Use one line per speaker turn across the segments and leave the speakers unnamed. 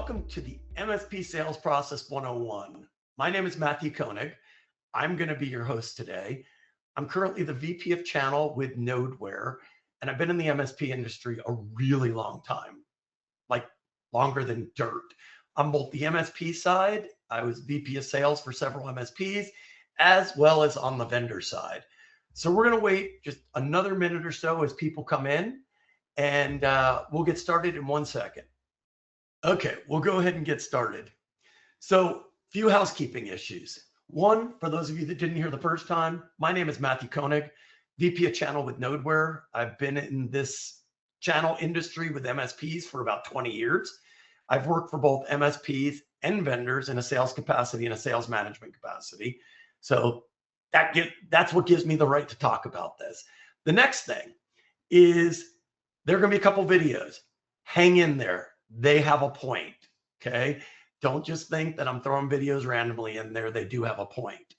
Welcome to the MSP Sales Process 101. My name is Matthew Koenig. I'm going to be your host today. I'm currently the VP of Channel with Nodeware, and I've been in the MSP industry a really long time, like longer than dirt. On both the MSP side, I was VP of Sales for several MSPs, as well as on the vendor side. So we're going to wait just another minute or so as people come in, and we'll get started in 1 second. Okay, we'll go ahead and get started. So, few housekeeping issues. One, for those of you that didn't hear the first time, my name is Matthew Koenig, VP of Channel with Nodeware. I've been in this channel industry with MSPs for about 20 years. I've worked for both MSPs and vendors in a sales capacity and a sales management capacity. So that's what gives me the right to talk about this. The next thing is there are going to be a couple videos. Hang in there. They have a point, okay? Don't just think that I'm throwing videos randomly in there. They do have a point.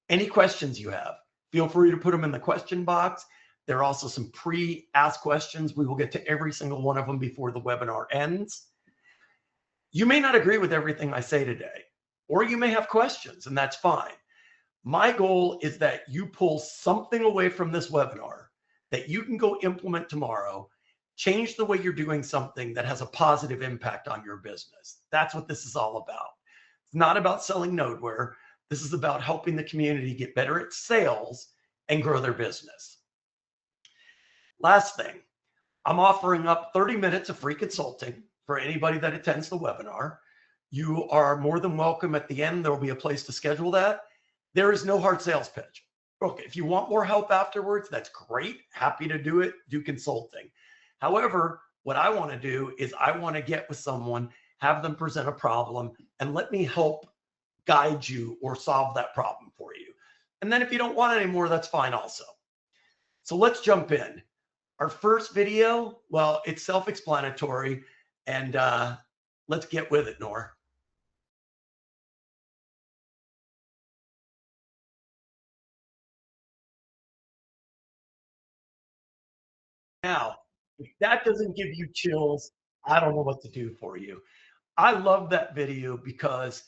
Any questions you have, feel free to put them in the question box. There are also some pre-asked questions. We will get to every single one of them before the webinar ends. You may not agree with everything I say today, or you may have questions, and that's fine. My goal is that you pull something away from this webinar that you can go implement tomorrow. Change the way you're doing something that has a positive impact on your business. That's what this is all about. It's not about selling Nodeware. This is about helping the community get better at sales and grow their business. Last thing, I'm offering up 30 minutes of free consulting for anybody that attends the webinar. You are more than welcome at the end. There will be a place to schedule that. There is no hard sales pitch. Okay, if you want more help afterwards, that's great. Happy to do it, do consulting. However, what I want to do is I want to get with someone, have them present a problem, and let me help guide you or solve that problem for you. And then if you don't want it anymore, that's fine also. So let's jump in. Our first video, well, it's self-explanatory, and let's get with it, Nor. Now, if that doesn't give you chills, I don't know what to do for you. I love that video because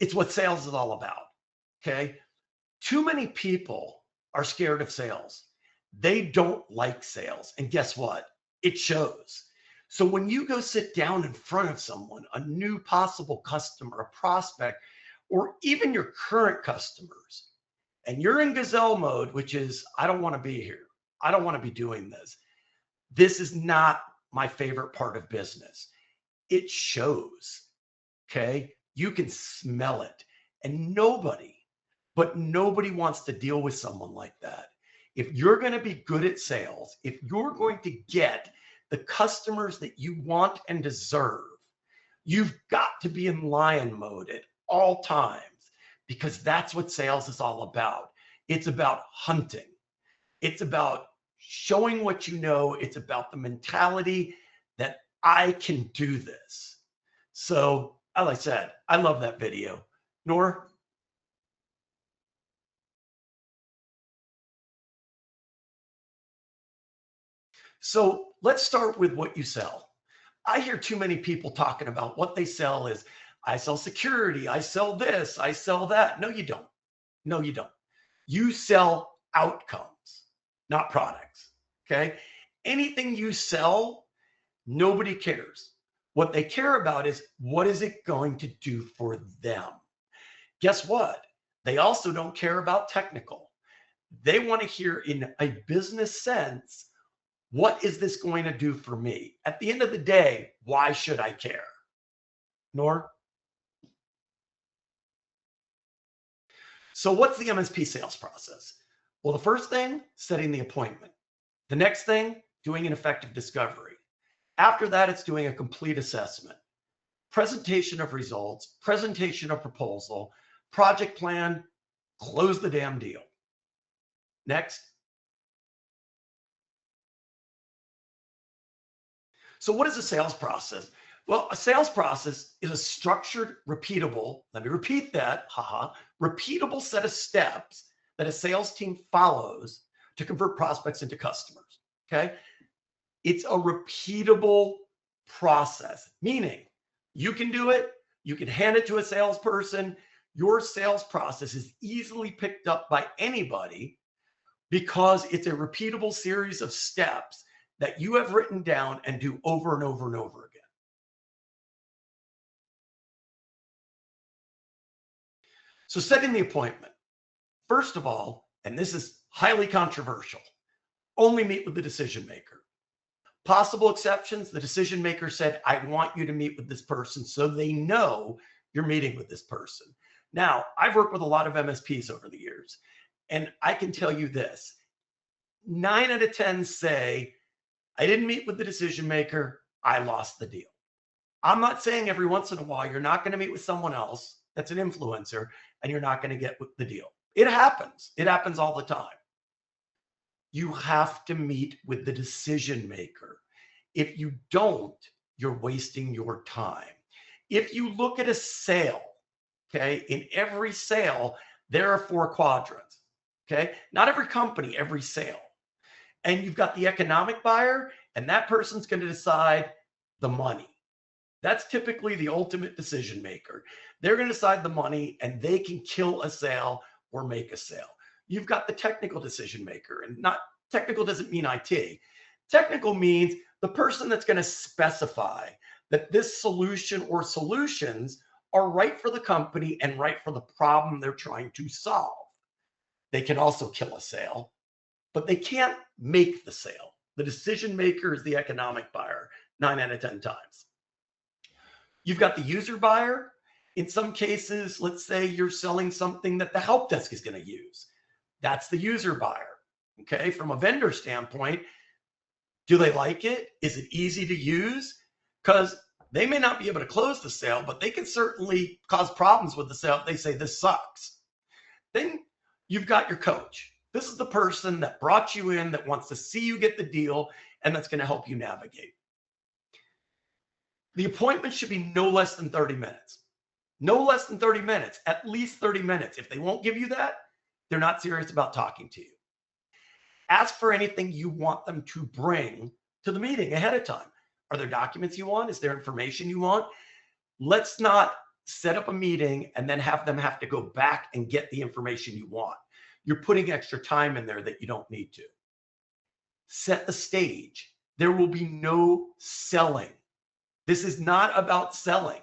it's what sales is all about, okay? Too many people are scared of sales. They don't like sales. And guess what? It shows. So when you go sit down in front of someone, a new possible customer, a prospect, or even your current customers, and you're in gazelle mode, which is, I don't want to be here. I don't want to be doing this. This is not my favorite part of business. It shows, okay? You can smell it. And nobody wants to deal with someone like that. If you're going to be good at sales, if you're going to get the customers that you want and deserve, you've got to be in lion mode at all times, because that's what sales is all about. It's about hunting. It's about showing what you know. It's about the mentality that I can do this. So, as I said, I love that video. Nor? So let's start with what you sell. I hear too many people talking about what they sell is, I sell security, I sell this, I sell that. No, you don't. No, you don't. You sell outcomes, not products, okay? Anything you sell, nobody cares. What they care about is, what is it going to do for them? Guess what? They also don't care about technical. They want to hear in a business sense, what is this going to do for me? At the end of the day, why should I care? Nor? So what's the MSP sales process? Well, the first thing, setting the appointment. The next thing, doing an effective discovery. After that, it's doing a complete assessment. Presentation of results, presentation of proposal, project plan, close the damn deal. Next. So what is a sales process? Well, a sales process is a structured, repeatable, let me repeat that, repeatable set of steps that a sales team follows to convert prospects into customers, okay? It's a repeatable process, meaning You can do it. You can hand it to a salesperson. Your sales process is easily picked up by anybody because it's a repeatable series of steps that you have written down and do over and over and over again. So setting the appointment. First of all, and this is highly controversial, only meet with the decision maker. Possible exceptions, the decision maker said, I want you to meet with this person so they know you're meeting with this person. Now, I've worked with a lot of MSPs over the years, and I can tell you this, 9 out of 10 say, I didn't meet with the decision maker, I lost the deal. I'm not saying every once in a while you're not going to meet with someone else that's an influencer and you're not going to get the deal. It happens. It happens all the time. You have to meet with the decision maker. If you don't, you're wasting your time. If you look at a sale, okay, in every sale, there are 4 quadrants, okay? Not every company, every sale. And you've got the economic buyer, and that person's going to decide the money. That's typically the ultimate decision maker. They're going to decide the money, and they can kill a sale or make a sale. You've got the technical decision maker, and not technical doesn't mean IT. Technical means the person that's going to specify that this solution or solutions are right for the company and right for the problem they're trying to solve. They can also kill a sale, but they can't make the sale. The decision maker is the economic buyer 9 out of 10 times. You've got the user buyer. In some cases, let's say you're selling something that the help desk is going to use. That's the user buyer. Okay. From a vendor standpoint, do they like it? Is it easy to use? Because they may not be able to close the sale, but they can certainly cause problems with the sale if they say this sucks. Then you've got your coach. This is the person that brought you in, that wants to see you get the deal, and that's going to help you navigate. The appointment should be no less than 30 minutes. No less than 30 minutes, at least 30 minutes. If they won't give you that, they're not serious about talking to you. Ask for anything you want them to bring to the meeting ahead of time. Are there documents you want? Is there information you want? Let's not set up a meeting and then have them have to go back and get the information you want. You're putting extra time in there that you don't need to. Set the stage. There will be no selling. This is not about selling.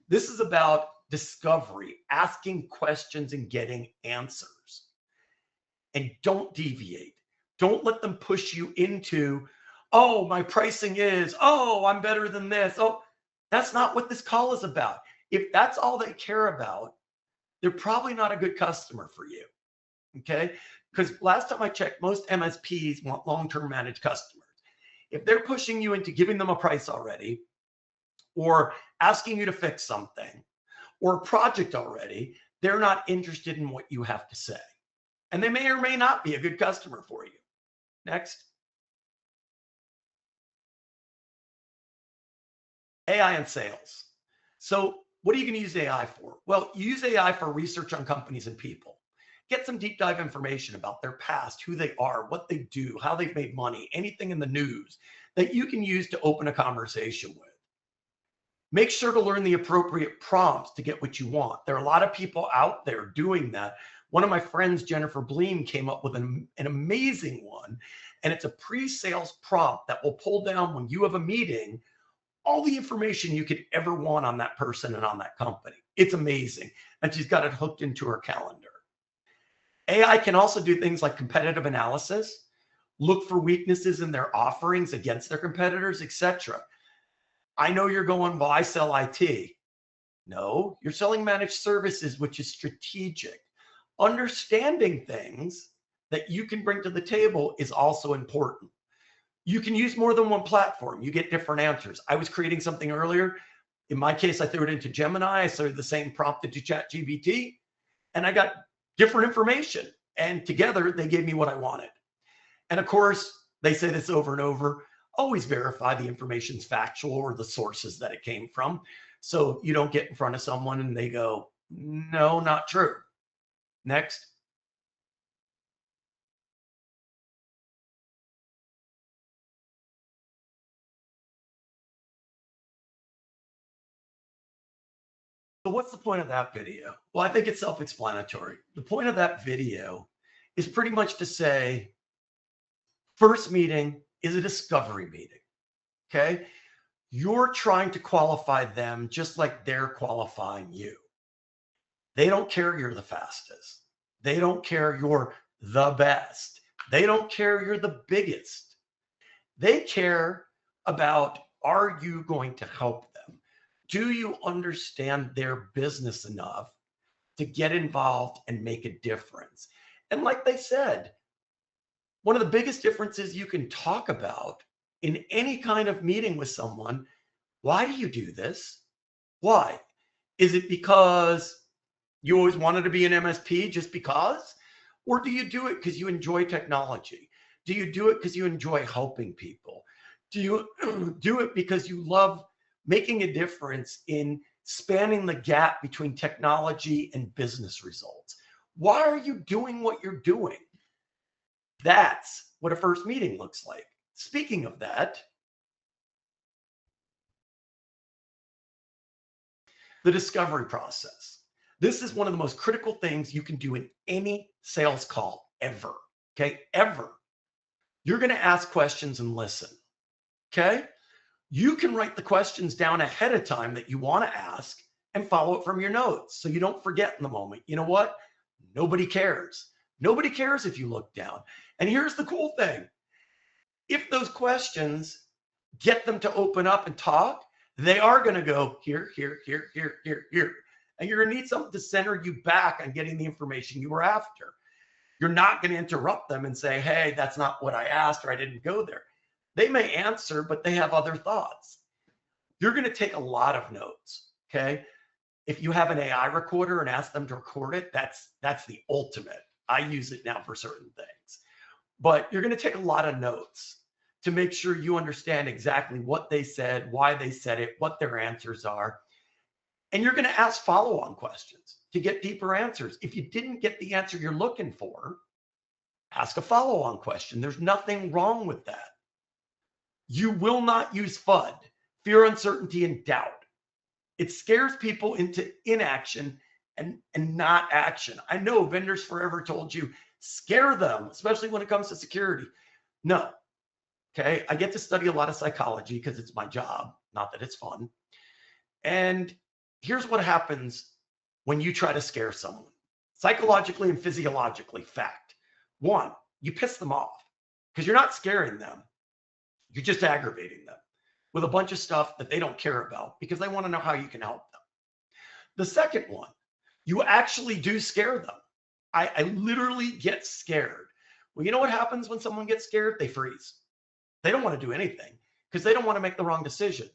This is about discovery, asking questions and getting answers. And don't deviate. Don't let them push you into, oh, my pricing is, oh, I'm better than this. Oh, that's not what this call is about. If that's all they care about, they're probably not a good customer for you. Okay? Because last time I checked, most MSPs want long-term managed customers. If they're pushing you into giving them a price already, or asking you to fix something, or a project already, they're not interested in what you have to say. And they may or may not be a good customer for you. Next. AI and sales. So what are you going to use AI for? Well, use AI for research on companies and people. Get some deep dive information about their past, who they are, what they do, how they've made money, anything in the news that you can use to open a conversation with. Make sure to learn the appropriate prompts to get what you want. There are a lot of people out there doing that. One of my friends, Jennifer Bleem, came up with an amazing one, and it's a pre-sales prompt that will pull down when you have a meeting all the information you could ever want on that person and on that company. It's amazing. And she's got it hooked into her calendar. AI can also do things like competitive analysis, look for weaknesses in their offerings against their competitors, etc. I know you're going, well, I sell IT. No, you're selling managed services, which is strategic. Understanding things that you can bring to the table is also important. You can use more than one platform. You get different answers. I was creating something earlier. In my case, I threw it into Gemini. I threw the same prompt into ChatGPT, and I got different information. And together, they gave me what I wanted. And of course, they say this over and over. Always verify the information's factual or the sources that it came from. So you don't get in front of someone and they go, no, not true. Next. what's the point of that video? Well, I think it's self-explanatory. The point of that video is pretty much to say, first meeting is a discovery meeting, okay? You're trying to qualify them just like they're qualifying you. They don't care you're the fastest. They don't care you're the best. They don't care you're the biggest. They care about, are you going to help them? Do you understand their business enough to get involved and make a difference? And like they said, one of the biggest differences you can talk about in any kind of meeting with someone, why do you do this? Why? Is it because you always wanted to be an MSP just because? Or do you do it because you enjoy technology? Do you do it because you enjoy helping people? Do you do it because you love making a difference in spanning the gap between technology and business results? Why are you doing what you're doing? That's what a first meeting looks like. Speaking of that, the discovery process. This is one of the most critical things you can do in any sales call ever, okay? Ever. You're going to ask questions and listen, okay? You can write the questions down ahead of time that you want to ask and follow it from your notes so you don't forget in the moment. You know what? Nobody cares. Nobody cares if you look down. And here's the cool thing. If those questions get them to open up and talk, they are going to go here, here, here, here, here, here. And you're going to need something to center you back on getting the information you were after. You're not going to interrupt them and say, hey, that's not what I asked, or I didn't go there. They may answer, but they have other thoughts. You're going to take a lot of notes, okay? If you have an AI recorder and ask them to record it, that's the ultimate. I use it now for certain things. But you're going to take a lot of notes to make sure you understand exactly what they said, why they said it, what their answers are. And you're going to ask follow-on questions to get deeper answers. If you didn't get the answer you're looking for, ask a follow-on question. There's nothing wrong with that. You will not use FUD, fear, uncertainty, and doubt. It scares people into inaction and not action. I know vendors forever told you, scare them, especially when it comes to security. No. Okay. I get to study a lot of psychology because it's my job, not that it's fun. And here's what happens when you try to scare someone, psychologically and physiologically. Fact one, you piss them off because you're not scaring them. You're just aggravating them with a bunch of stuff that they don't care about because they want to know how you can help them. The second one, you actually do scare them. I literally get scared. Well, you know what happens when someone gets scared? They freeze. They don't want to do anything because they don't want to make the wrong decision.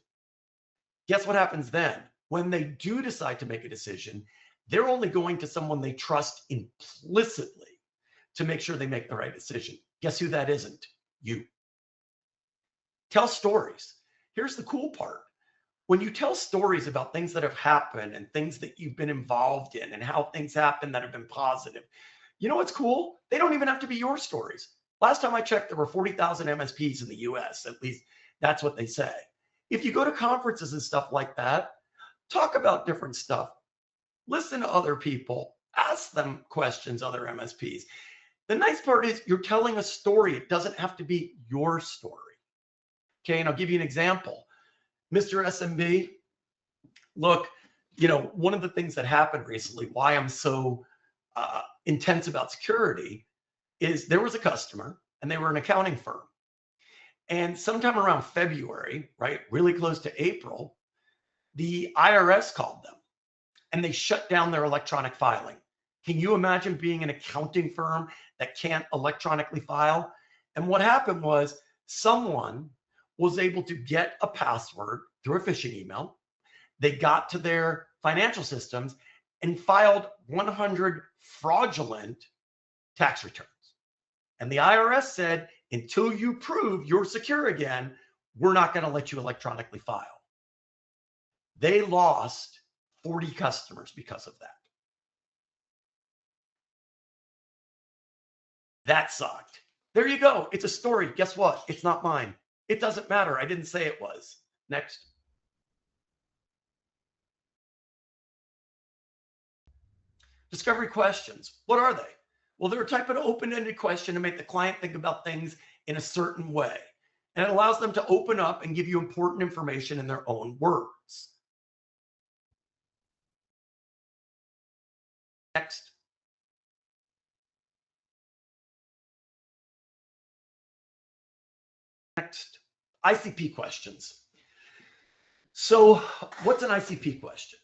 Guess what happens then? When they do decide to make a decision, they're only going to someone they trust implicitly to make sure they make the right decision. Guess who that isn't? You. Tell stories. Here's the cool part. When you tell stories about things that have happened and things that you've been involved in and how things happen that have been positive, you know what's cool? They don't even have to be your stories. Last time I checked, there were 40,000 MSPs in the US. At least that's what they say. If you go to conferences and stuff like that, talk about different stuff. Listen to other people. Ask them questions, other MSPs. The nice part is you're telling a story. It doesn't have to be your story. Okay, and I'll give you an example. Mr. SMB, look, one of the things that happened recently, why I'm so intense about security, is there was a customer and they were an accounting firm. And sometime around February, right, really close to April, the IRS called them and they shut down their electronic filing. Can you imagine being an accounting firm that can't electronically file? And what happened was someone was able to get a password through a phishing email. They got to their financial systems and filed 100 fraudulent tax returns. And the IRS said, until you prove you're secure again, we're not going to let you electronically file. They lost 40 customers because of that. That sucked. There you go. It's a story. Guess what? It's not mine. It doesn't matter. I didn't say it was. Next. Discovery questions, what are they? Well, they're a type of open-ended question to make the client think about things in a certain way. And it allows them to open up and give you important information in their own words. Next. Next, ICP questions. So what's an ICP question?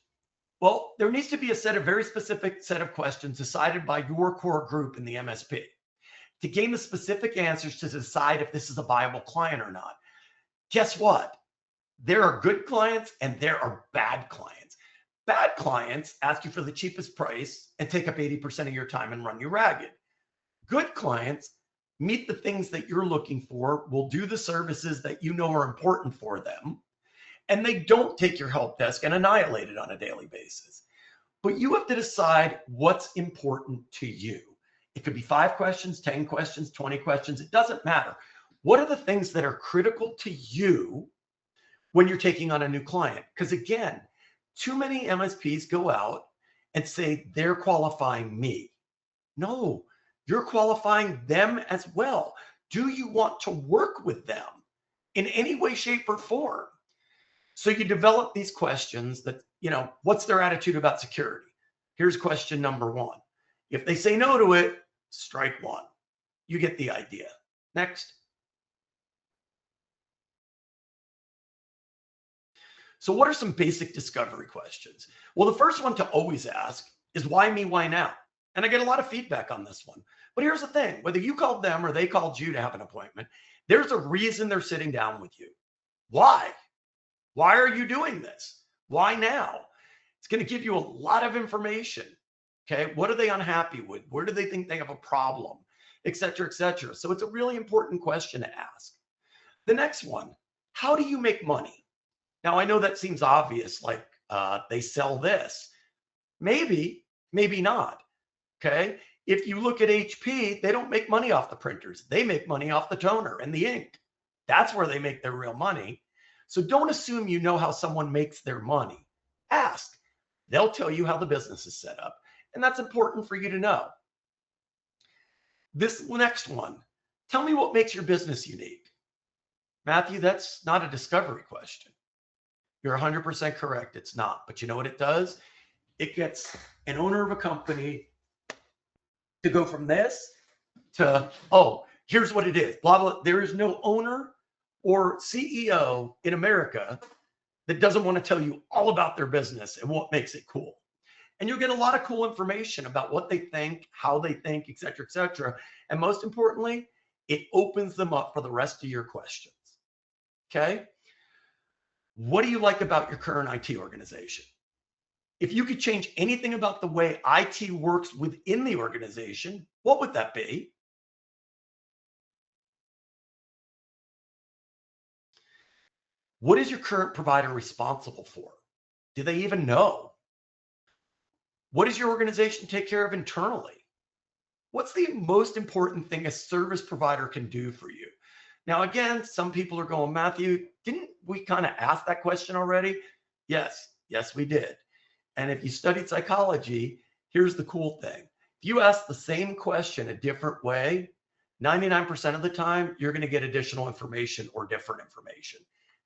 Well, there needs to be a very specific set of questions decided by your core group in the MSP to gain the specific answers to decide if this is a viable client or not. Guess what? There are good clients and there are bad clients. Bad clients ask you for the cheapest price and take up 80% of your time and run you ragged. Good clients meet the things that you're looking for, will do the services that you know are important for them, and they don't take your help desk and annihilate it on a daily basis. But you have to decide what's important to you. It could be 5 questions, 10 questions, 20 questions. It doesn't matter. What are the things that are critical to you when you're taking on a new client? Because again, too many MSPs go out and say they're qualifying me. No, you're qualifying them as well. Do you want to work with them in any way, shape, or form? So you develop these questions that, what's their attitude about security? Here's question number 1. If they say no to it, strike 1. You get the idea. Next. So what are some basic discovery questions? Well, the first one to always ask is why me, why now? And I get a lot of feedback on this one. But here's the thing, whether you called them or they called you to have an appointment, there's a reason they're sitting down with you. Why? Why are you doing this? Why now? It's going to give you a lot of information. Okay. What are they unhappy with? Where do they think they have a problem? Et cetera, et cetera. So it's a really important question to ask. The next one, how do you make money? Now, I know that seems obvious, like they sell this. Maybe, maybe not. Okay. If you look at HP, they don't make money off the printers. They make money off the toner and the ink. That's where they make their real money. So don't assume you know how someone makes their money. Ask. They'll tell you how the business is set up. And that's important for you to know. This next one, tell me what makes your business unique. Matthew, that's not a discovery question. You're 100% correct. It's not. But you know what it does? It gets an owner of a company to go from this to, oh, here's what it is. Blah, blah. There is no owner or CEO in America that doesn't want to tell you all about their business and what makes it cool. And you'll get a lot of cool information about what they think, how they think, et cetera, et cetera. And most importantly, it opens them up for the rest of your questions. Okay? What do you like about your current IT organization? If you could change anything about the way IT works within the organization, what would that be? What is your current provider responsible for? Do they even know? What does your organization take care of internally? What's the most important thing a service provider can do for you? Now, again, some people are going, Matthew, didn't we kind of ask that question already? Yes, we did. And if you studied psychology, here's the cool thing. If you ask the same question a different way, 99% of the time, you're going to get additional information or different information.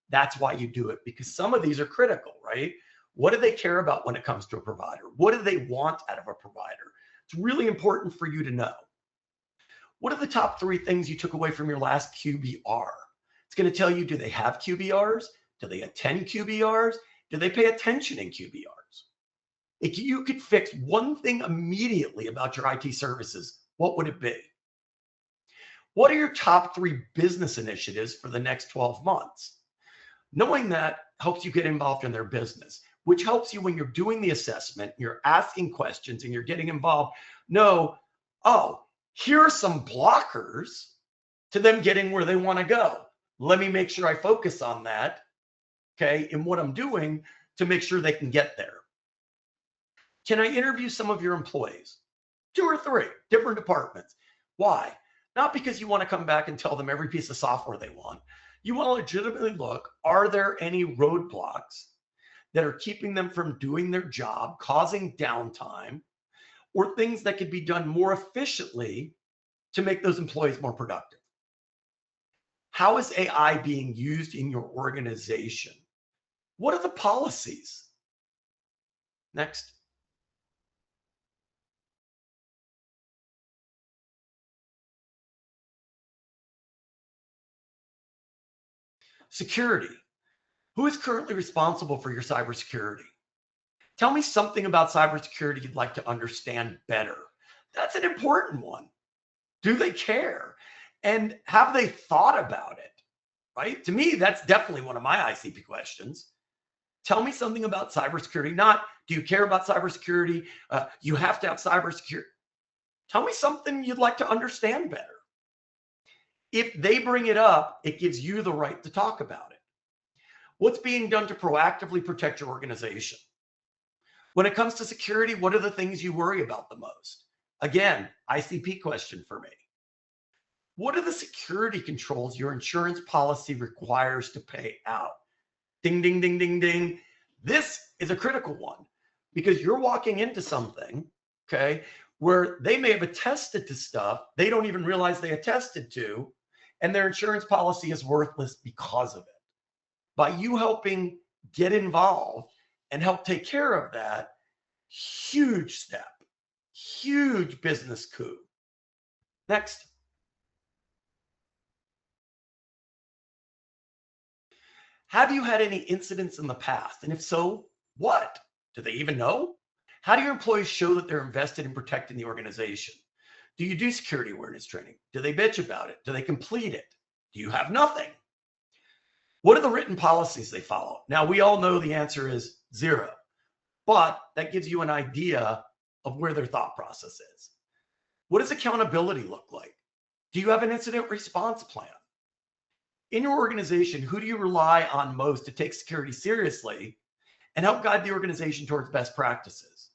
That's why you do it, because some of these are critical, right? What do they care about when it comes to a provider? What do they want out of a provider? It's really important for you to know. What are the top 3 things you took away from your last QBR? It's going to tell you, do they have QBRs? Do they attend QBRs? Do they pay attention in QBRs? If you could fix one thing immediately about your IT services, what would it be? What are your top 3 business initiatives for the next 12 months? Knowing that helps you get involved in their business, which helps you when you're doing the assessment, you're asking questions and you're getting involved. Know, oh, here are some blockers to them getting where they want to go. Let me make sure I focus on that, okay, in what I'm doing to make sure they can get there. Can I interview some of your employees? 2 or 3 different departments. Why? Not because you want to come back and tell them every piece of software they want. You want to legitimately look, are there any roadblocks that are keeping them from doing their job, causing downtime, or things that could be done more efficiently to make those employees more productive. How is AI being used in your organization? What are the policies? Next. Security. Who is currently responsible for your cybersecurity? Tell me something about cybersecurity you'd like to understand better. That's an important one. Do they care? And have they thought about it? Right? To me, that's definitely one of my ICP questions. Tell me something about cybersecurity. Not, do you care about cybersecurity? You have to have cybersecurity. Tell me something you'd like to understand better. If they bring it up, it gives you the right to talk about it. What's being done to proactively protect your organization? When it comes to security, what are the things you worry about the most? Again, ICP question for me. What are the security controls your insurance policy requires to pay out? Ding, ding, ding, ding, ding. This is a critical one because you're walking into something, okay, where they may have attested to stuff they don't even realize they attested to, and their insurance policy is worthless because of it. By you helping get involved and help take care of that, huge step, huge business coup. Next. Have you had any incidents in the past? And if so, what? Do they even know? How do your employees show that they're invested in protecting the organization? Do you do security awareness training? Do they bitch about it? Do they complete it? Do you have nothing? What are the written policies they follow? Now, we all know the answer is 0, but that gives you an idea of where their thought process is. What does accountability look like? Do you have an incident response plan? In your organization, who do you rely on most to take security seriously and help guide the organization towards best practices?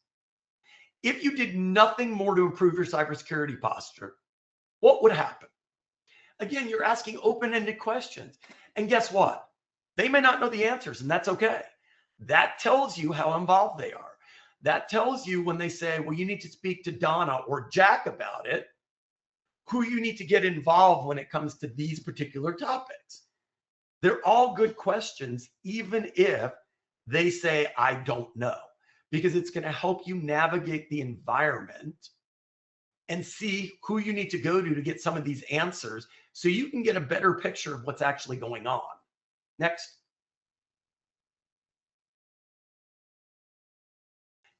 If you did nothing more to improve your cybersecurity posture, what would happen? Again, you're asking open-ended questions. And guess what? They may not know the answers, and that's okay. That tells you how involved they are. That tells you when they say, well, you need to speak to Donna or Jack about it, who you need to get involved when it comes to these particular topics. They're all good questions, even if they say, I don't know, because it's going to help you navigate the environment and see who you need to go to get some of these answers so you can get a better picture of what's actually going on. Next.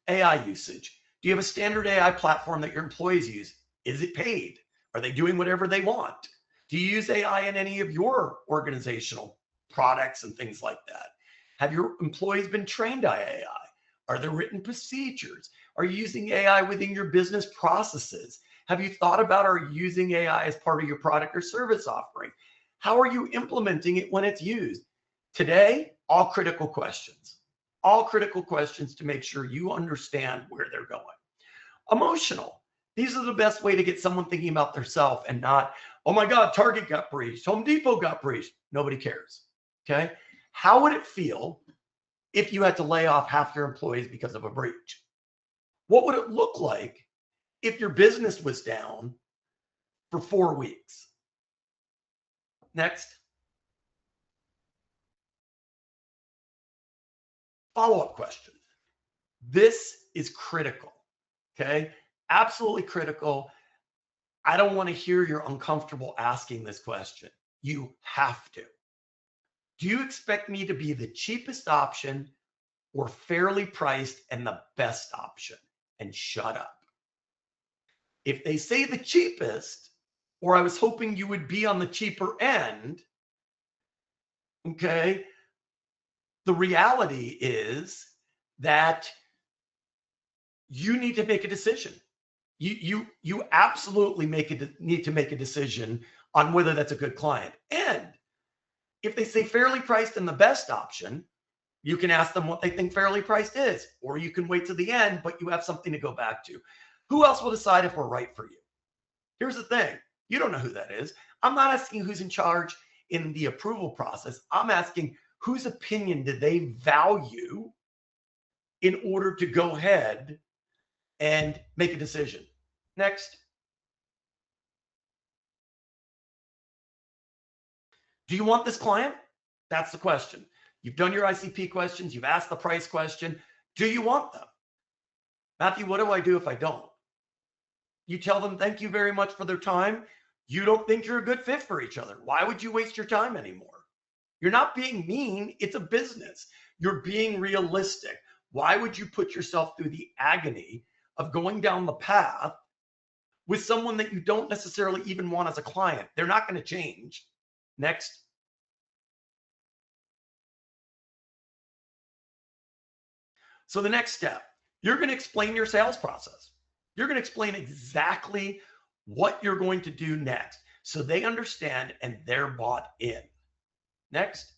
AI usage. Do you have a standard AI platform that your employees use? Is it paid? Are they doing whatever they want? Do you use AI in any of your organizational products and things like that? Have your employees been trained on AI? Are there written procedures? Are you using AI within your business processes? Have you thought about or using AI as part of your product or service offering? How are you implementing it when it's used? Today, all critical questions. All critical questions to make sure you understand where they're going. Emotional. These are the best way to get someone thinking about themselves and not, oh my God, Target got breached, Home Depot got breached. Nobody cares. Okay. How would it feel if you had to lay off half your employees because of a breach? What would it look like if your business was down for 4 weeks? Next. Follow-up question. This is critical. Okay. Absolutely critical. I don't want to hear you're uncomfortable asking this question. You have to. Do you expect me to be the cheapest option or fairly priced and the best option? And shut up. If they say the cheapest, or I was hoping you would be on the cheaper end, okay, the reality is that you need to make a decision. You absolutely need to make a decision on whether that's a good client. And if they say fairly priced and the best option, you can ask them what they think fairly priced is, or you can wait to the end, but you have something to go back to. Who else will decide if we're right for you? Here's the thing. You don't know who that is. I'm not asking who's in charge in the approval process. I'm asking whose opinion do they value in order to go ahead and make a decision. Next. Do you want this client? That's the question. You've done your ICP questions. You've asked the price question. Do you want them? Matthew, what do I do if I don't? You tell them thank you very much for their time. You don't think you're a good fit for each other. Why would you waste your time anymore? You're not being mean. It's a business. You're being realistic. Why would you put yourself through the agony of going down the path with someone that you don't necessarily even want as a client? They're not going to change. Next. So the next step, you're going to explain your sales process. You're going to explain exactly what you're going to do next so they understand and they're bought in. Next.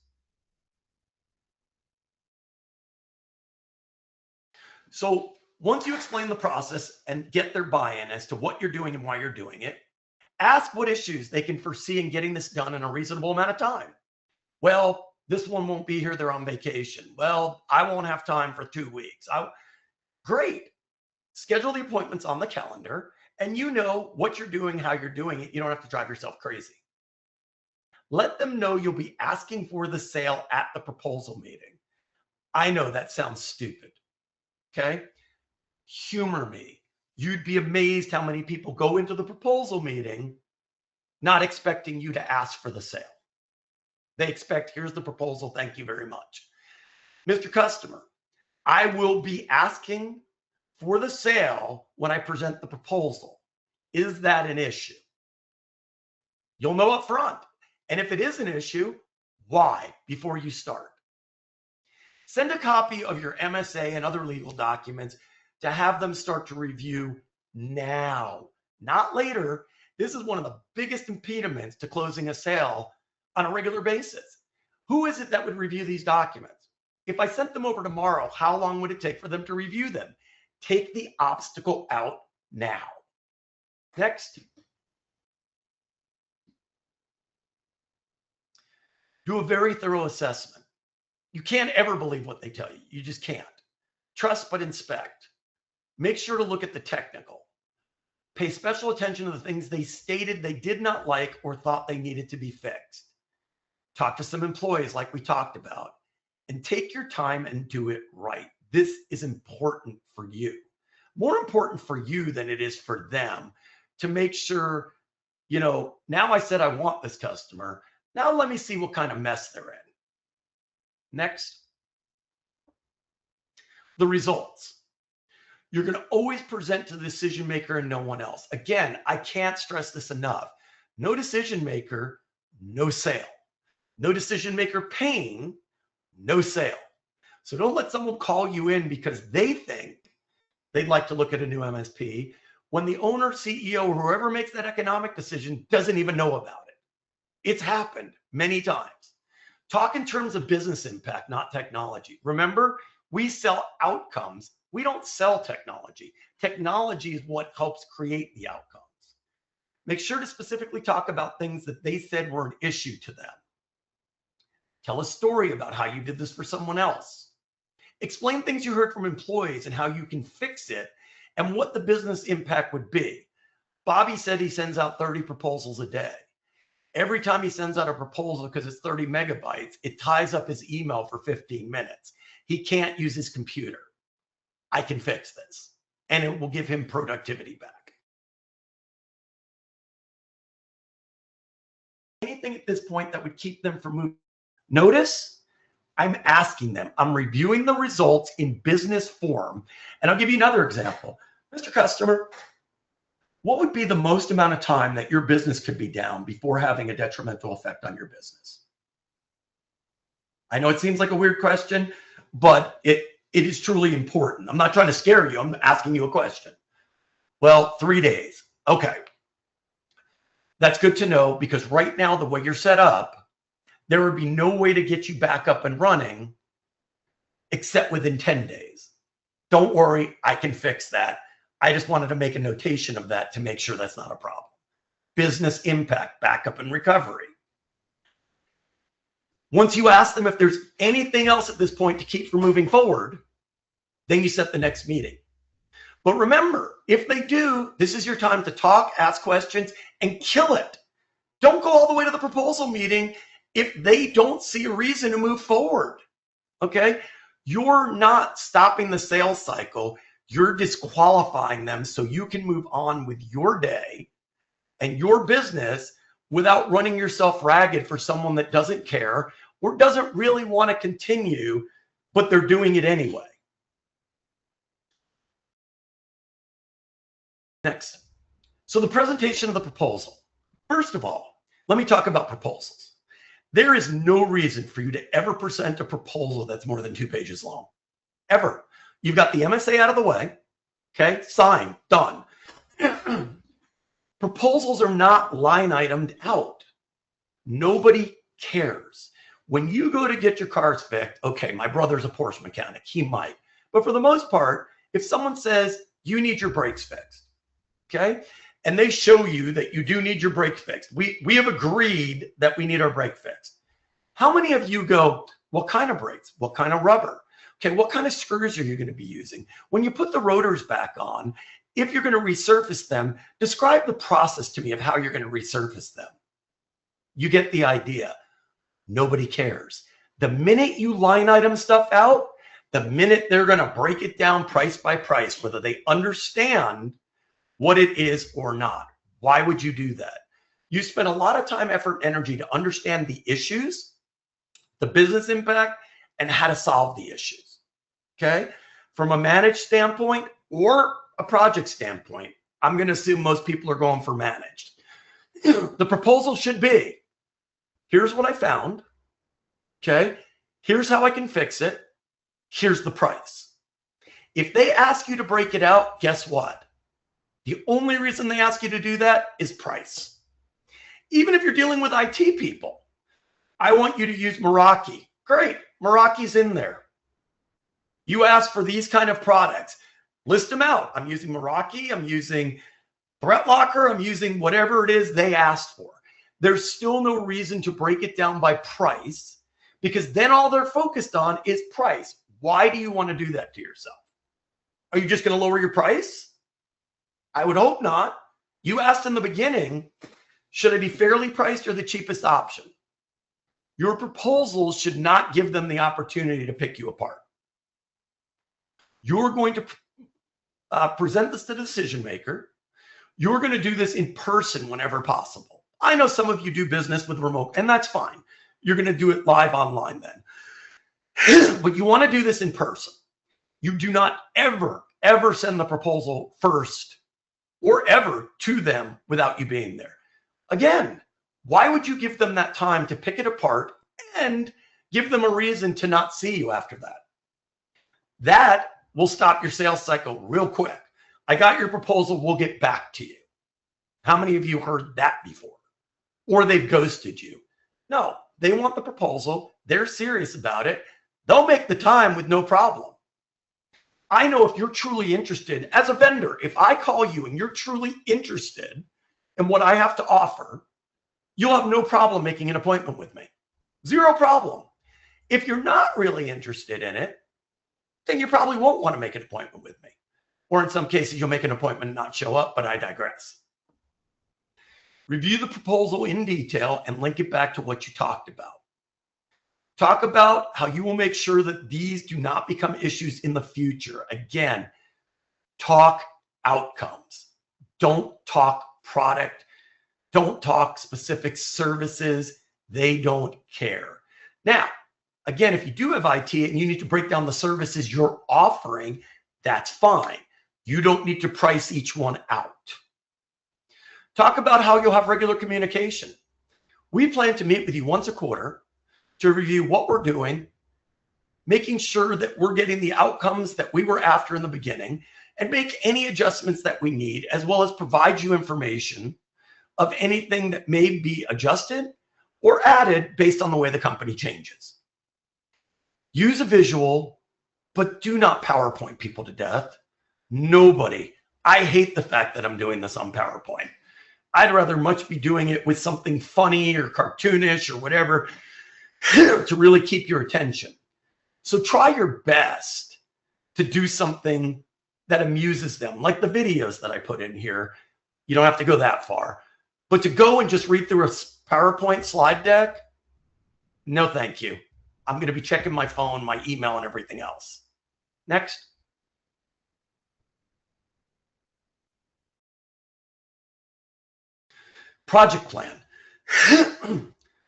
So once you explain the process and get their buy-in as to what you're doing and why you're doing it, ask what issues they can foresee in getting this done in a reasonable amount of time. Well, this one won't be here. They're on vacation. Well, I won't have time for 2 weeks. Great. Schedule the appointments on the calendar and you know what you're doing, how you're doing it. You don't have to drive yourself crazy. Let them know you'll be asking for the sale at the proposal meeting. I know that sounds stupid. Okay. Humor me. You'd be amazed how many people go into the proposal meeting not expecting you to ask for the sale. They expect, here's the proposal. Thank you very much. Mr. Customer, I will be asking for the sale when I present the proposal. Is that an issue? You'll know up front. And if it is an issue, why before you start? Send a copy of your MSA and other legal documents to have them start to review now, not later. This is one of the biggest impediments to closing a sale on a regular basis. Who is it that would review these documents? If I sent them over tomorrow, how long would it take for them to review them? Take the obstacle out now. Next. Do a very thorough assessment. You can't ever believe what they tell you. You just can't. Trust but inspect. Make sure to look at the technical. Pay special attention to the things they stated they did not like or thought they needed to be fixed. Talk to some employees like we talked about, and take your time and do it right. This is important for you. More important for you than it is for them to make sure, now I said I want this customer. Now let me see what kind of mess they're in. Next. The results. You're going to always present to the decision maker and no one else. Again, I can't stress this enough. No decision maker, no sale. No decision maker paying, no sale. So don't let someone call you in because they think they'd like to look at a new MSP when the owner, CEO, or whoever makes that economic decision doesn't even know about it. It's happened many times. Talk in terms of business impact, not technology. Remember, we sell outcomes. We don't sell technology. Technology is what helps create the outcomes. Make sure to specifically talk about things that they said were an issue to them. Tell a story about how you did this for someone else. Explain things you heard from employees and how you can fix it and what the business impact would be. Bobby said he sends out 30 proposals a day. Every time he sends out a proposal, because it's 30 megabytes, it ties up his email for 15 minutes. He can't use his computer. I can fix this, and it will give him productivity back. Anything at this point that would keep them from moving. Notice I'm asking them. I'm reviewing the results in business form. And I'll give you another example. Mr. Customer, what would be the most amount of time that your business could be down before having a detrimental effect on your business? I know it seems like a weird question, but it is truly important. I'm not trying to scare you. I'm asking you a question. Well, 3 days. Okay. That's good to know because right now, the way you're set up, there would be no way to get you back up and running except within 10 days. Don't worry, I can fix that. I just wanted to make a notation of that to make sure that's not a problem. Business impact, backup and recovery. Once you ask them if there's anything else at this point to keep from moving forward, then you set the next meeting. But remember, if they do, this is your time to talk, ask questions, and kill it. Don't go all the way to the proposal meeting if they don't see a reason to move forward. Okay? You're not stopping the sales cycle. You're disqualifying them so you can move on with your day and your business without running yourself ragged for someone that doesn't care or doesn't really want to continue, but they're doing it anyway. Next. So the presentation of the proposal. First of all, let me talk about proposals. There is no reason for you to ever present a proposal that's more than 2 pages long. Ever. You've got the MSA out of the way. Okay, signed, done. Proposals are not line itemed out. Nobody cares. When you go to get your cars fixed, okay, my brother's a Porsche mechanic. He might. But for the most part, if someone says you need your brakes fixed, okay, and they show you that you do need your brakes fixed, we have agreed that we need our brake fixed. How many of you go, what kind of brakes? What kind of rubber? Okay, what kind of screws are you going to be using? When you put the rotors back on, if you're going to resurface them, describe the process to me of how you're going to resurface them. You get the idea. Nobody cares. The minute you line item stuff out, the minute they're going to break it down price by price, whether they understand what it is or not. Why would you do that? You spend a lot of time, effort, energy to understand the issues, the business impact, and how to solve the issues. Okay? From a managed standpoint or a project standpoint, I'm going to assume most people are going for managed. The proposal should be, here's what I found. Okay? Here's how I can fix it. Here's the price. If they ask you to break it out, guess what? The only reason they ask you to do that is price. Even if you're dealing with IT people, I want you to use Meraki. Great, Meraki's in there. You ask for these kind of products, list them out. I'm using Meraki, I'm using ThreatLocker, I'm using whatever it is they asked for. There's still no reason to break it down by price because then all they're focused on is price. Why do you want to do that to yourself? Are you just going to lower your price? I would hope not. You asked in the beginning, should I be fairly priced or the cheapest option? Your proposals should not give them the opportunity to pick you apart. You're going to present this to the decision maker. You're going to do this in person whenever possible. I know some of you do business with remote, and that's fine. You're going to do it live online then. But you want to do this in person. You do not ever send the proposal first or ever to them without you being there. Again, why would you give them that time to pick it apart and give them a reason to not see you after that? That will stop your sales cycle real quick. I got your proposal, we'll get back to you. How many of you heard that before? Or they've ghosted you. No, they want the proposal. They're serious about it. They'll make the time with no problem. I know if you're truly interested as a vendor, if I call you and you're truly interested in what I have to offer, you'll have no problem making an appointment with me. Zero problem. If you're not really interested in it, then you probably won't want to make an appointment with me. Or in some cases, you'll make an appointment and not show up, but I digress. Review the proposal in detail and link it back to what you talked about. Talk about how you will make sure that these do not become issues in the future. Again, talk outcomes. Don't talk product. Don't talk specific services. They don't care. Now, again, if you do have IT and you need to break down the services you're offering, that's fine. You don't need to price each one out. Talk about how you'll have regular communication. We plan to meet with you once a quarter to review what we're doing, making sure that we're getting the outcomes that we were after in the beginning, and make any adjustments that we need, as well as provide you information of anything that may be adjusted or added based on the way the company changes. Use a visual, but do not PowerPoint people to death. Nobody. I hate the fact that I'm doing this on PowerPoint. I'd rather much be doing it with something funny or cartoonish or whatever to really keep your attention. So try your best to do something that amuses them, like the videos that I put in here. You don't have to go that far. But to go and just read through a PowerPoint slide deck, no thank you. I'm going to be checking my phone, my email, and everything else. Next. Project plan.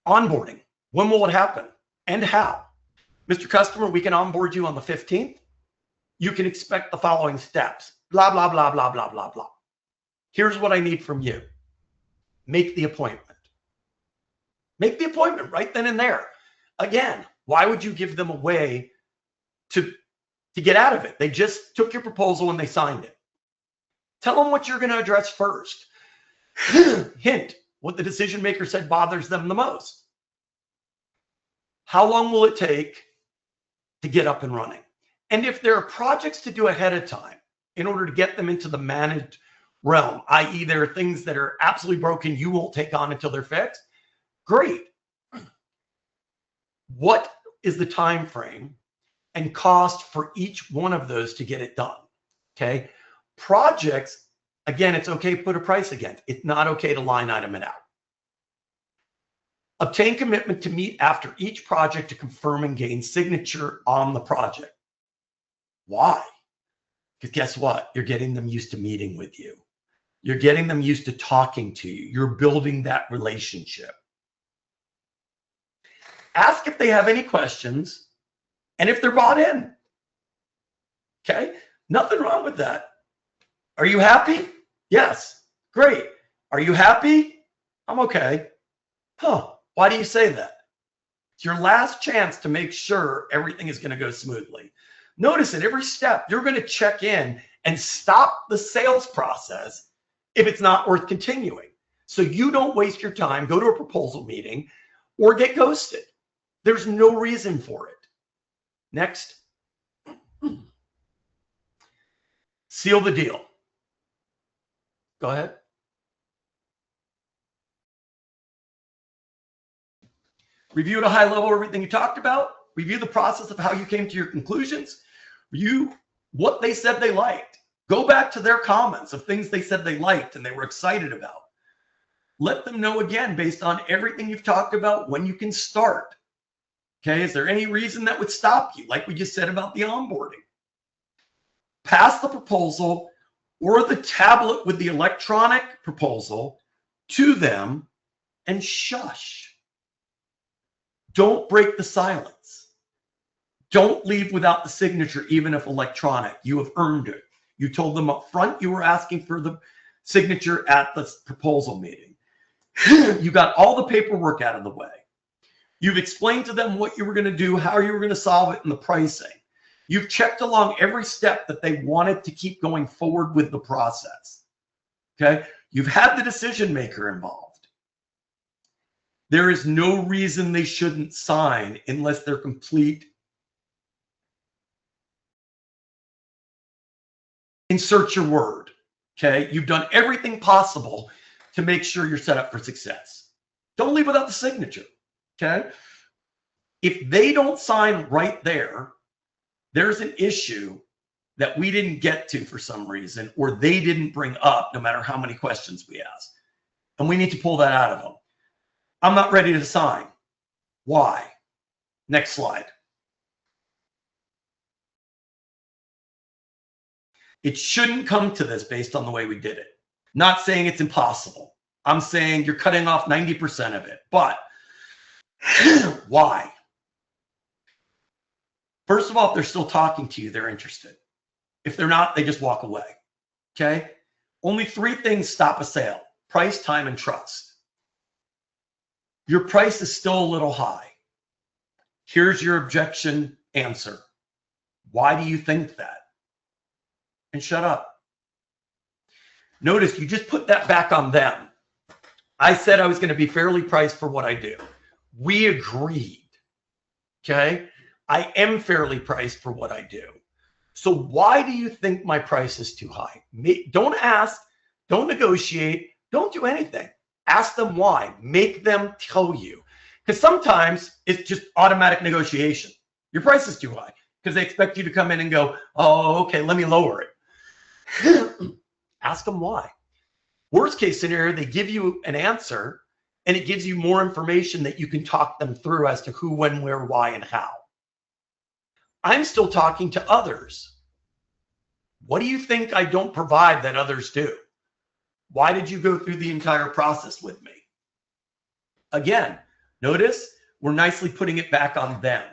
Onboarding. When will it happen? And how? Mr. Customer, we can onboard you on the 15th. You can expect the following steps. Blah, blah, blah, blah, blah, blah, blah. Here's what I need from you. Make the appointment. Make the appointment right then and there. Again, why would you give them a way to get out of it? They just took your proposal and they signed it. Tell them what you're going to address first. Hint, what the decision maker said bothers them the most. How long will it take to get up and running? And if there are projects to do ahead of time in order to get them into the managed realm, i.e. there are things that are absolutely broken you won't take on until they're fixed, great. What is the time frame and cost for each one of those to get it done? Okay. Projects, again, it's okay to put a price against. It's not okay to line item it out. Obtain commitment to meet after each project to confirm and gain signature on the project. Why? Because guess what? You're getting them used to meeting with you. You're getting them used to talking to you. You're building that relationship. Ask if they have any questions and if they're bought in. Okay? Nothing wrong with that. Are you happy? Yes. Great. Are you happy? I'm okay. Huh. Why do you say that? It's your last chance to make sure everything is going to go smoothly. Notice at every step, you're going to check in and stop the sales process if it's not worth continuing. So you don't waste your time, go to a proposal meeting, or get ghosted. There's no reason for it. Next. Seal the deal. Go ahead. Review at a high level everything you talked about. Review the process of how you came to your conclusions. Review what they said they liked. Go back to their comments of things they said they liked and they were excited about. Let them know again, based on everything you've talked about, when you can start. Okay, is there any reason that would stop you? Like we just said about the onboarding. Pass the proposal or the tablet with the electronic proposal to them and shush. Don't break the silence. Don't leave without the signature, even if electronic. You have earned it. You told them up front you were asking for the signature at the proposal meeting. You got all the paperwork out of the way. You've explained to them what you were going to do, how you were going to solve it, and the pricing. You've checked along every step that they wanted to keep going forward with the process. Okay? You've had the decision maker involved. There is no reason they shouldn't sign unless they're complete. Insert your word. Okay? You've done everything possible to make sure you're set up for success. Don't leave without the signature. Okay? If they don't sign right there, there's an issue that we didn't get to for some reason, or they didn't bring up, no matter how many questions we ask. And we need to pull that out of them. I'm not ready to sign. Why? Next slide. It shouldn't come to this based on the way we did it. Not saying it's impossible. I'm saying you're cutting off 90% of it. But why? First of all, if they're still talking to you, they're interested. If they're not, they just walk away. Okay? Only 3 things stop a sale: price, time, and trust. Your price is still a little high. Here's your objection answer. Why do you think that? And shut up. Notice you just put that back on them. I said I was going to be fairly priced for what I do. We agreed. Okay? I am fairly priced for what I do. So why do you think my price is too high? Don't ask, don't negotiate, don't do anything. Ask them why. Make them tell you. Because sometimes it's just automatic negotiation. Your price is too high because they expect you to come in and go, oh, okay, let me lower it. Ask them why. Worst case scenario, they give you an answer and it gives you more information that you can talk them through as to who, when, where, why, and how. I'm still talking to others. What do you think I don't provide that others do? Why did you go through the entire process with me? Again, notice we're nicely putting it back on them.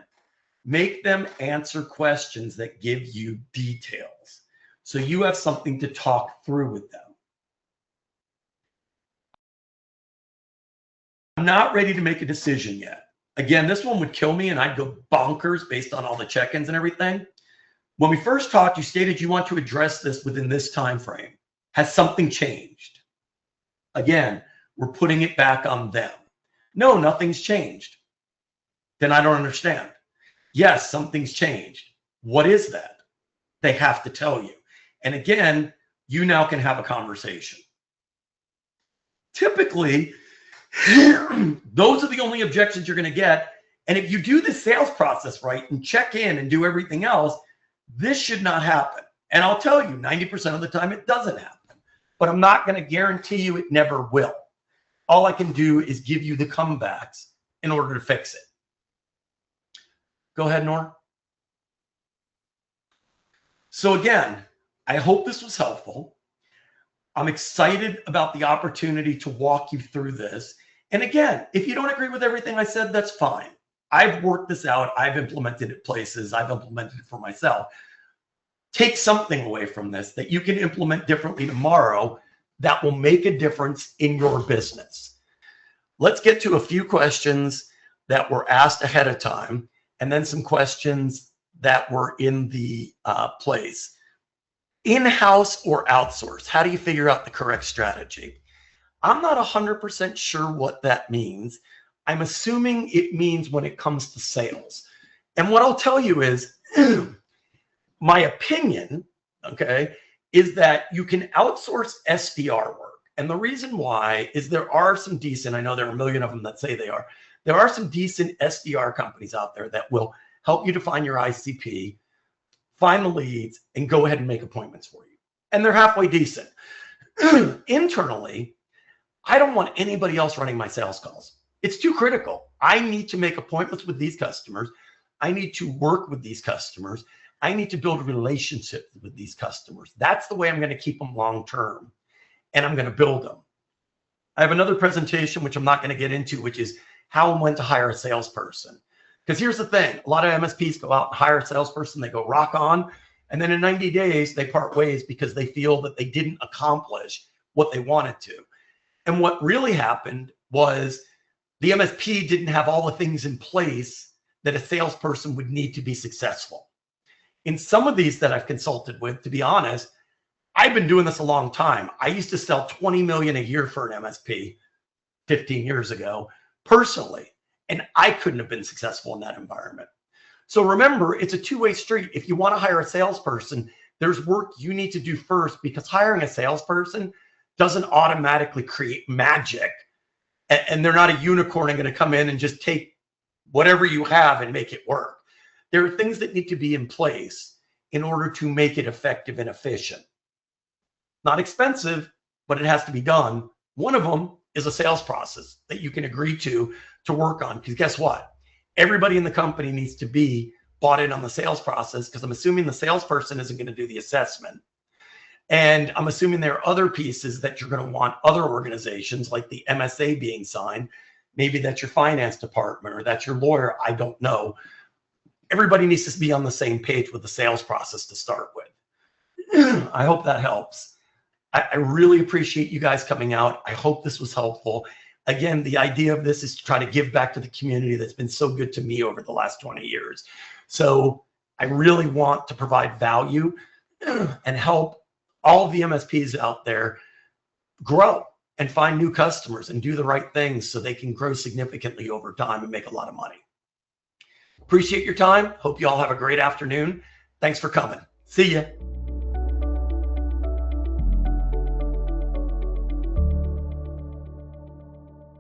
Make them answer questions that give you details so you have something to talk through with them. I'm not ready to make a decision yet. Again, this one would kill me and I'd go bonkers based on all the check-ins and everything. When we first talked, you stated you want to address this within this time frame. Has something changed? Again, we're putting it back on them. No, nothing's changed. Then I don't understand. Yes, something's changed. What is that? They have to tell you. And again, you now can have a conversation. Typically, those are the only objections you're going to get. And if you do the sales process right and check in and do everything else, this should not happen. And I'll tell you, 90% of the time it doesn't happen. But I'm not going to guarantee you it never will. All I can do is give you the comebacks in order to fix it. Go ahead, Nora. So again, I hope this was helpful. I'm excited about the opportunity to walk you through this. And again, if you don't agree with everything I said, that's fine. I've worked this out. I've implemented it places. I've implemented it for myself. Take something away from this that you can implement differently tomorrow that will make a difference in your business. Let's get to a few questions that were asked ahead of time and then some questions that were in the place. In-house or outsource? How do you figure out the correct strategy? I'm not 100% sure what that means. I'm assuming it means when it comes to sales. And what I'll tell you is, my opinion, okay, is that you can outsource SDR work. And the reason why is there are some decent, I know there are a million of them that say they are, there are some decent SDR companies out there that will help you define your ICP, find the leads, and go ahead and make appointments for you. And they're halfway decent. Internally, I don't want anybody else running my sales calls. It's too critical. I need to make appointments with these customers. I need to work with these customers. I need to build relationships with these customers. That's the way I'm going to keep them long-term, and I'm going to build them. I have another presentation, which I'm not going to get into, which is how and when to hire a salesperson. Because here's the thing. A lot of MSPs go out and hire a salesperson. They go rock on. And then in 90 days, they part ways because they feel that they didn't accomplish what they wanted to. And what really happened was the MSP didn't have all the things in place that a salesperson would need to be successful. In some of these that I've consulted with, to be honest, I've been doing this a long time. I used to sell 20 million a year for an MSP 15 years ago personally, and I couldn't have been successful in that environment. So remember, it's a two-way street. If you want to hire a salesperson, there's work you need to do first, because hiring a salesperson doesn't automatically create magic. And they're not a unicorn and going to come in and just take whatever you have and make it work. There are things that need to be in place in order to make it effective and efficient. Not expensive, but it has to be done. One of them is a sales process that you can agree to work on. Because guess what? Everybody in the company needs to be bought in on the sales process, because I'm assuming the salesperson isn't going to do the assessment. And I'm assuming there are other pieces that you're going to want other organizations, like the MSA being signed. Maybe that's your finance department or that's your lawyer. I don't know. Everybody needs to be on the same page with the sales process to start with. I hope that helps. I really appreciate you guys coming out. I hope this was helpful. Again, the idea of this is to try to give back to the community that's been so good to me over the last 20 years. So I really want to provide value and help all of the MSPs out there grow and find new customers and do the right things so they can grow significantly over time and make a lot of money. Appreciate your time. Hope you all have a great afternoon. Thanks for coming. See ya.